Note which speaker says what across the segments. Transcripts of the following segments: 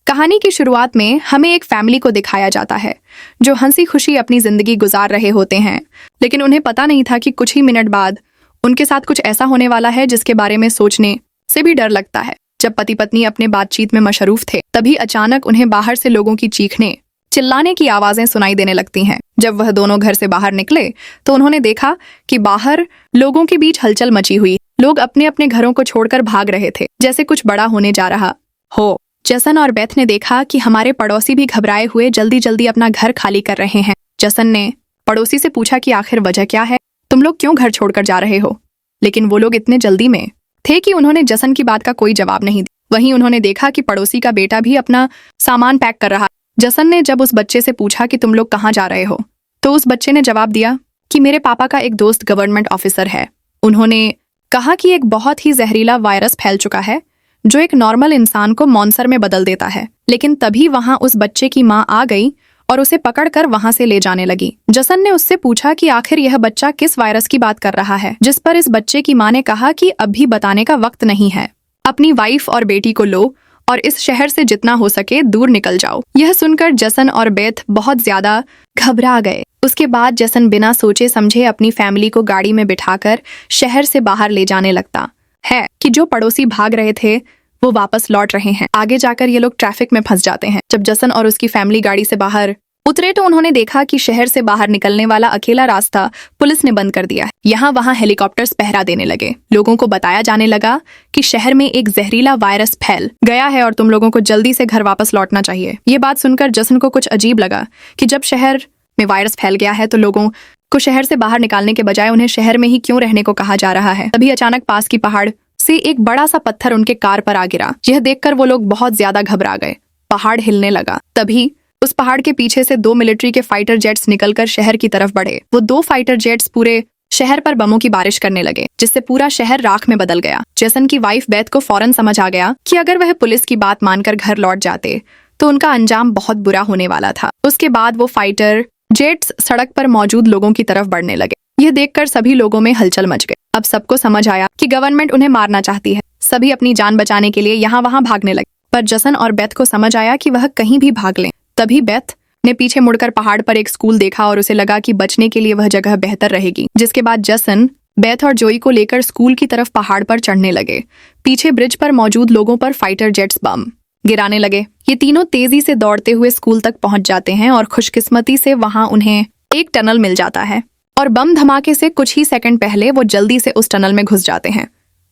Speaker 1: कहानी की शुरुआत में हमें एक फैमिली को दिखाया जाता है जो हंसी खुशी अपनी जिंदगी गुजार रहे होते हैं, लेकिन उन्हें पता नहीं था कि कुछ ही मिनट बाद उनके साथ कुछ ऐसा होने वाला है जिसके बारे में सोचने से भी डर लगता है। जब पति पत्नी अपने बातचीत में मशरूफ थे, तभी अचानक उन्हें बाहर से लोगों की चीखने चिल्लाने की आवाजें सुनाई देने लगती हैं। जब वह दोनों घर से बाहर निकले तो उन्होंने देखा कि बाहर लोगों के बीच हलचल मची हुई। लोग अपने अपने घरों को छोड़कर भाग रहे थे, जैसे कुछ बड़ा होने जा रहा हो। जसन और बेथ ने देखा कि हमारे पड़ोसी भी घबराए हुए जल्दी जल्दी अपना घर खाली कर रहे हैं। जसन ने पड़ोसी से पूछा कि आखिर वजह क्या है, तुम लोग क्यों घर छोड़कर जा रहे हो? लेकिन वो लोग इतने जल्दी में थे कि उन्होंने जसन की बात का कोई जवाब नहीं दिया। वहीं उन्होंने देखा कि पड़ोसी का बेटा भी अपना सामान पैक कर रहा। जसन ने जब उस बच्चे से पूछा कि तुम लोग कहाँ जा रहे हो, तो उस बच्चे ने जवाब दिया कि मेरे पापा का एक दोस्त गवर्नमेंट ऑफिसर है। उन्होंने कहा कि एक बहुत ही जहरीला वायरस फैल चुका है जो एक नॉर्मल इंसान को मॉन्स्टर में बदल देता है। लेकिन तभी वहां उस बच्चे की माँ आ गई और उसे पकड़कर वहां से ले जाने लगी। जसन ने उससे पूछा कि आखिर यह बच्चा किस वायरस की बात कर रहा है, जिस पर इस बच्चे की माँ ने कहा कि अभी बताने का वक्त नहीं है, अपनी वाइफ और बेटी को लो और इस शहर से जितना हो सके दूर निकल जाओ। यह सुनकर जसन और बेथ बहुत ज्यादा घबरा गए। उसके बाद जसन बिना सोचे समझे अपनी फैमिली को गाड़ी में बिठाकर शहर से बाहर ले जाने लगता है कि जो पड़ोसी भाग रहे थे वो वापस लौट रहे हैं। आगे जाकर ये लोग ट्रैफिक में फंस जाते हैं। जब जसन और उसकी फैमिली गाड़ी से बाहर उतरे तो उन्होंने देखा कि शहर से बाहर निकलने वाला अकेला रास्ता पुलिस ने बंद कर दिया है। यहाँ वहाँ हेलीकॉप्टर्स पहरा देने लगे। लोगों को बताया जाने लगा कि शहर में एक जहरीला वायरस फैल गया है और तुम लोगों को जल्दी से घर वापस लौटना चाहिए। ये बात सुनकर जसन को कुछ अजीब लगा कि जब शहर में वायरस फैल गया है तो लोगों को शहर से बाहर निकालने के बजाय उन्हें शहर में ही क्यों रहने को कहा जा रहा है। तभी अचानक पास की पहाड़ से एक बड़ा सा पत्थर उनके कार पर आ गिरा। यह देखकर वो लोग बहुत ज्यादा घबरा गए। पहाड़ हिलने लगा। तभी उस पहाड़ के पीछे से 2 मिलिट्री के फाइटर जेट्स निकलकर शहर की तरफ बढ़े। वो 2 फाइटर जेट्स पूरे शहर पर बमों की बारिश करने लगे, जिससे पूरा शहर राख में बदल गया। जसन की वाइफ बेथ को फौरन समझ आ गया कि अगर वह पुलिस की बात मानकर घर लौट जाते तो उनका अंजाम बहुत बुरा होने वाला था। उसके बाद वो फाइटर जेट्स सड़क पर मौजूद लोगों की तरफ बढ़ने लगे। यह देखकर सभी लोगों में हलचल मच गई। अब सबको समझ आया कि गवर्नमेंट उन्हें मारना चाहती है। सभी अपनी जान बचाने के लिए यहाँ वहाँ भागने लगे, पर जसन और बेथ को समझ आया कि वह कहीं भी भाग लें। तभी बेथ ने पीछे मुड़कर पहाड़ पर एक स्कूल देखा और उसे लगा कि बचने के लिए वह जगह बेहतर रहेगी। जिसके बाद जसन बेथ और जोई को लेकर स्कूल की तरफ पहाड़ पर चढ़ने लगे। पीछे ब्रिज पर मौजूद लोगों पर फाइटर जेट्स बम गिराने लगे। ये तीनों तेजी से दौड़ते हुए स्कूल तक पहुंच जाते हैं और खुशकिस्मती से वहां उन्हें एक टनल मिल जाता है और बम धमाके से कुछ ही सेकंड पहले वो जल्दी से उस टनल में घुस जाते हैं।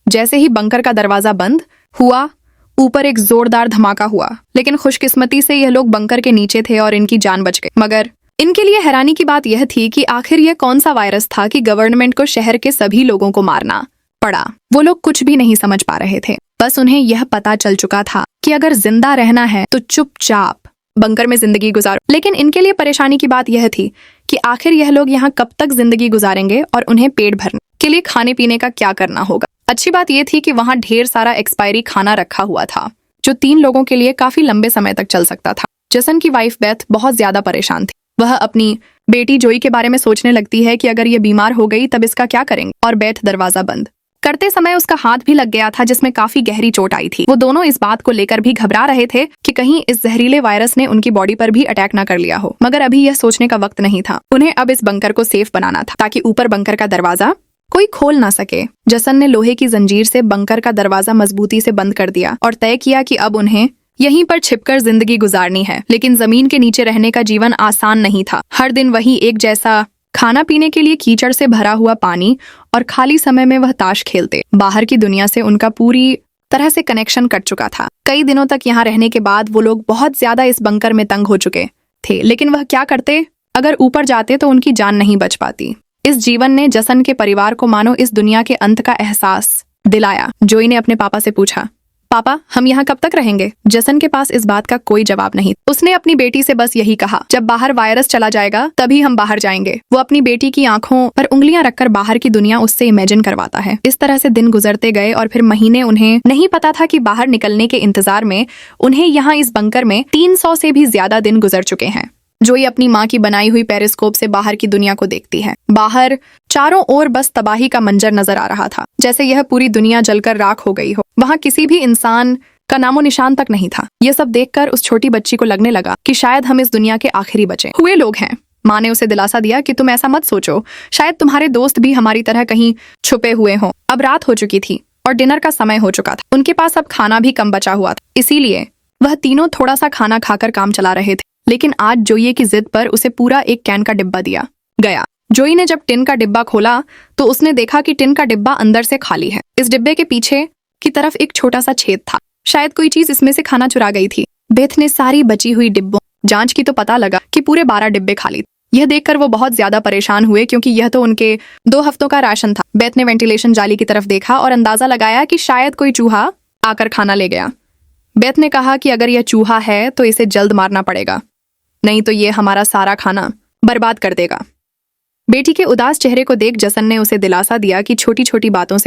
Speaker 1: जैसे ही बंकर का दरवाजा बंद हुआ, ऊपर एक जोरदार धमाका हुआ, लेकिन खुशकिस्मती से यह लोग बंकर के नीचे थे और इनकी जान बच गई। मगर इनके लिए हैरानी की बात यह थी कि आखिर यह कौन सा वायरस था कि गवर्नमेंट को शहर के सभी लोगों को मारना पड़ा। वो लोग कुछ भी नहीं समझ पा रहे थे। बस उन्हें यह पता चल चुका था कि अगर जिंदा रहना है तो चुपचाप बंकर में जिंदगी गुजारो। लेकिन इनके लिए परेशानी की बात यह थी कि आखिर यह लोग यहाँ कब तक जिंदगी गुजारेंगे और उन्हें पेट भरने के लिए खाने पीने का क्या करना होगा। अच्छी बात यह थी कि वहाँ ढेर सारा एक्सपायरी खाना रखा हुआ था जो 3 लोगों के लिए काफी लंबे समय तक चल सकता था। जसन की वाइफ बेथ बहुत ज्यादा परेशान थी। वह अपनी बेटी जोई के बारे में सोचने लगती है कि अगर ये बीमार हो गई तब इसका क्या करेंगे। और बेथ दरवाजा बंद करते समय उसका हाथ भी लग गया था जिसमें काफी गहरी चोट आई थी। वो दोनों इस बात को लेकर भी घबरा रहे थे कि कहीं इस जहरीले वायरस ने उनकी बॉडी पर भी अटैक ना कर लिया हो। मगर अभी यह सोचने का वक्त नहीं था। उन्हें अब इस बंकर को सेफ बनाना था ताकि ऊपर बंकर का दरवाजा कोई खोल ना सके। जसन ने लोहे की जंजीर से बंकर का दरवाजा मजबूती से बंद कर दिया और तय किया कि अब उन्हें यहीं पर छिपकर जिंदगी गुजारनी है। लेकिन जमीन के नीचे रहने का जीवन आसान नहीं था। हर दिन वही एक जैसा खाना, पीने के लिए कीचड़ से भरा हुआ पानी और खाली समय में वह ताश खेलते। बाहर की दुनिया से उनका पूरी तरह से कनेक्शन कट चुका था। कई दिनों तक यहाँ रहने के बाद वो लोग बहुत ज्यादा इस बंकर में तंग हो चुके थे। लेकिन वह क्या करते? अगर ऊपर जाते तो उनकी जान नहीं बच पाती। इस जीवन ने जसन के परिवार को मानो इस दुनिया के अंत का एहसास दिलाया। जोई ने अपने पापा से पूछा, पापा हम यहाँ कब तक रहेंगे? जसन के पास इस बात का कोई जवाब नहीं। उसने अपनी बेटी से बस यही कहा, जब बाहर वायरस चला जाएगा तभी हम बाहर जाएंगे। वो अपनी बेटी की आंखों पर उंगलियां रखकर बाहर की दुनिया उससे इमेजिन करवाता है। इस तरह से दिन गुजरते गए और फिर महीने। उन्हें नहीं पता था कि बाहर निकलने के इंतजार में उन्हें यहाँ इस बंकर में 300 से भी ज्यादा दिन गुजर चुके हैं। जोई अपनी माँ की बनाई हुई पेरिस्कोप से बाहर की दुनिया को देखती है। बाहर चारों ओर बस तबाही का मंजर नजर आ रहा था, जैसे यह पूरी दुनिया जलकर राख हो गई हो। वहाँ किसी भी इंसान का नामो निशान तक नहीं था। ये सब देखकर उस छोटी बच्ची को लगने लगा कि शायद हम इस दुनिया के आखिरी बचे हुए लोग हैं। माँ ने उसे दिलासा दिया कि तुम ऐसा मत सोचो, शायद तुम्हारे दोस्त भी हमारी तरह कहीं छुपे हुए हों। अब रात हो चुकी थी और डिनर का समय हो चुका था। उनके पास अब खाना भी कम बचा हुआ था, इसीलिए वह तीनों थोड़ा सा खाना खाकर काम चला रहे थे। लेकिन आज जोई की जिद पर उसे पूरा एक कैन का डिब्बा दिया गया। जोई ने जब टिन का डिब्बा खोला तो उसने देखा कि टिन का डिब्बा अंदर से खाली है। इस डिब्बे के पीछे की तरफ एक छोटा सा छेद था, शायद कोई चीज इसमें से खाना चुरा गई थी। बेथ ने सारी बची हुई डिब्बों जांच की तो पता लगा कि पूरे 12 डिब्बे खाली थे। यह देखकर वो बहुत ज्यादा परेशान हुए क्योंकि यह तो उनके 2 हफ्तों का राशन था। बेथ ने वेंटिलेशन जाली की तरफ देखा और अंदाजा लगाया कि शायद कोई चूहा आकर खाना ले गया। बेथ ने कहा कि अगर यह चूहा है तो इसे जल्द मारना पड़ेगा, नहीं तो ये हमारा सारा खाना बर्बाद कर देगा। बेटी के उदास चेहरे को देख जसन ने उसे दिलासा दिया कि छोटी छोटी बातों से